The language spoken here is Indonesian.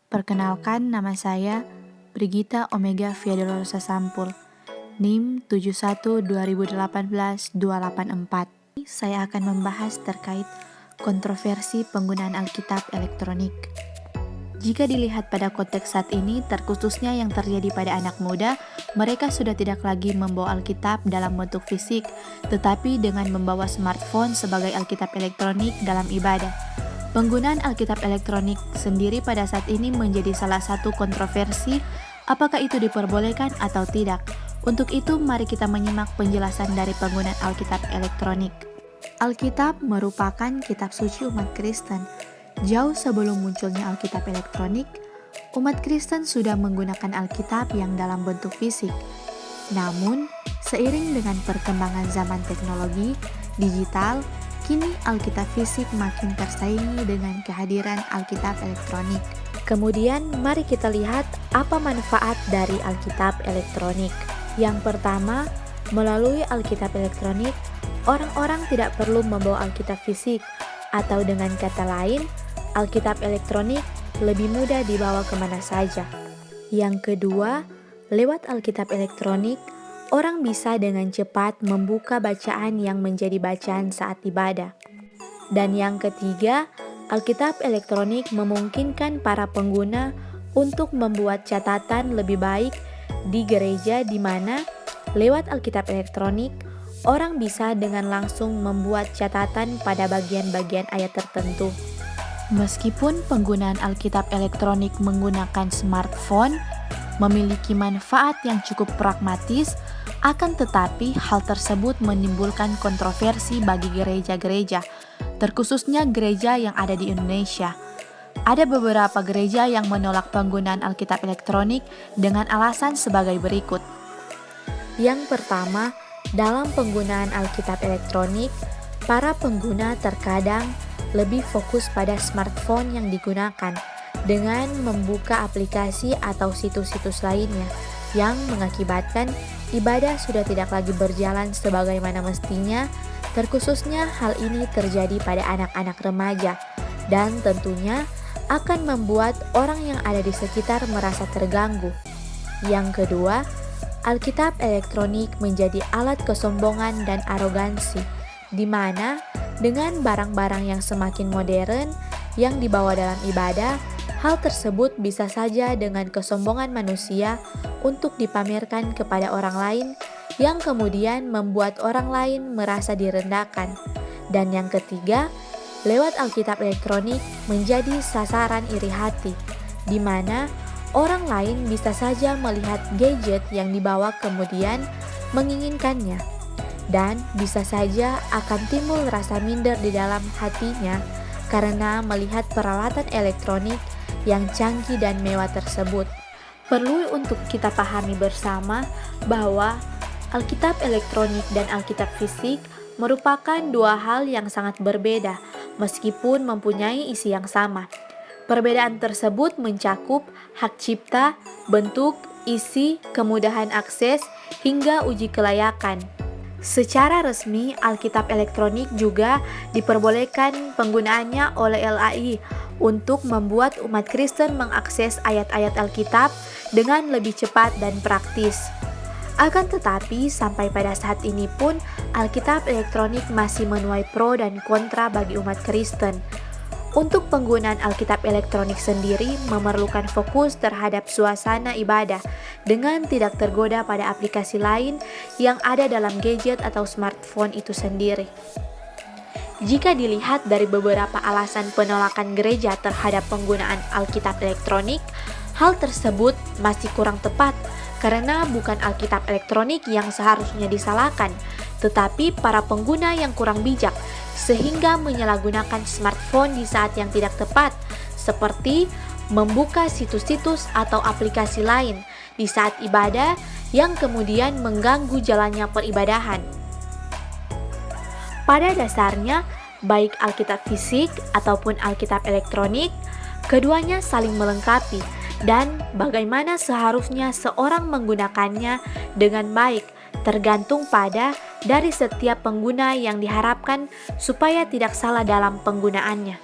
Perkenalkan, nama saya Brigita Omega Via Dolorosa Sampul, NIM 71-2018-284. Saya akan membahas terkait kontroversi penggunaan Alkitab elektronik. Jika dilihat pada konteks saat ini, terkhususnya yang terjadi pada anak muda, mereka sudah tidak lagi membawa Alkitab dalam bentuk fisik, tetapi dengan membawa smartphone sebagai Alkitab elektronik dalam ibadah. Penggunaan Alkitab elektronik sendiri pada saat ini menjadi salah satu kontroversi, apakah itu diperbolehkan atau tidak. Untuk itu, mari kita menyimak penjelasan dari penggunaan Alkitab elektronik. Alkitab merupakan kitab suci umat Kristen. Jauh sebelum munculnya Alkitab elektronik, umat Kristen sudah menggunakan Alkitab yang dalam bentuk fisik. Namun, seiring dengan perkembangan zaman teknologi digital, kini Alkitab fisik makin tersaingi dengan kehadiran Alkitab elektronik. Kemudian, mari kita lihat apa manfaat dari Alkitab elektronik. Yang pertama, melalui Alkitab elektronik, orang-orang tidak perlu membawa Alkitab fisik, atau dengan kata lain, Alkitab elektronik lebih mudah dibawa kemana saja. Yang kedua, lewat Alkitab elektronik, orang bisa dengan cepat membuka bacaan yang menjadi bacaan saat ibadah. Dan yang ketiga, Alkitab elektronik memungkinkan para pengguna untuk membuat catatan lebih baik di gereja, di mana lewat Alkitab elektronik, orang bisa dengan langsung membuat catatan pada bagian-bagian ayat tertentu. Meskipun penggunaan Alkitab elektronik menggunakan smartphone memiliki manfaat yang cukup pragmatis, akan tetapi hal tersebut menimbulkan kontroversi bagi gereja-gereja, terkhususnya gereja yang ada di Indonesia. Ada beberapa gereja yang menolak penggunaan Alkitab elektronik dengan alasan sebagai berikut. Yang pertama, dalam penggunaan Alkitab elektronik, para pengguna terkadang lebih fokus pada smartphone yang digunakan dengan membuka aplikasi atau situs-situs lainnya yang mengakibatkan ibadah sudah tidak lagi berjalan sebagaimana mestinya, terkhususnya hal ini terjadi pada anak-anak remaja dan tentunya akan membuat orang yang ada di sekitar merasa terganggu. Yang kedua, Alkitab elektronik menjadi alat kesombongan dan arogansi, di mana dengan barang-barang yang semakin modern yang dibawa dalam ibadah, hal tersebut bisa saja dengan kesombongan manusia untuk dipamerkan kepada orang lain yang kemudian membuat orang lain merasa direndahkan. Dan yang ketiga, lewat Alkitab elektronik menjadi sasaran iri hati, di mana orang lain bisa saja melihat gadget yang dibawa kemudian menginginkannya. Dan bisa saja akan timbul rasa minder di dalam hatinya karena melihat peralatan elektronik yang canggih dan mewah tersebut. Perlu untuk kita pahami bersama bahwa Alkitab elektronik dan Alkitab fisik merupakan dua hal yang sangat berbeda meskipun mempunyai isi yang sama. Perbedaan tersebut mencakup hak cipta, bentuk, isi, kemudahan akses, hingga uji kelayakan. Secara resmi, Alkitab elektronik juga diperbolehkan penggunaannya oleh LAI untuk membuat umat Kristen mengakses ayat-ayat Alkitab dengan lebih cepat dan praktis. Akan tetapi, sampai pada saat ini pun, Alkitab elektronik masih menuai pro dan kontra bagi umat Kristen. Untuk penggunaan Alkitab elektronik sendiri memerlukan fokus terhadap suasana ibadah dengan tidak tergoda pada aplikasi lain yang ada dalam gadget atau smartphone itu sendiri. Jika dilihat dari beberapa alasan penolakan gereja terhadap penggunaan Alkitab elektronik, hal tersebut masih kurang tepat karena bukan Alkitab elektronik yang seharusnya disalahkan, tetapi para pengguna yang kurang bijak sehingga menyalahgunakan smartphone di saat yang tidak tepat, seperti membuka situs-situs atau aplikasi lain di saat ibadah yang kemudian mengganggu jalannya peribadahan. Pada dasarnya, baik Alkitab fisik ataupun Alkitab elektronik, keduanya saling melengkapi dan bagaimana seharusnya seorang menggunakannya dengan baik tergantung pada dari setiap pengguna yang diharapkan supaya tidak salah dalam penggunaannya.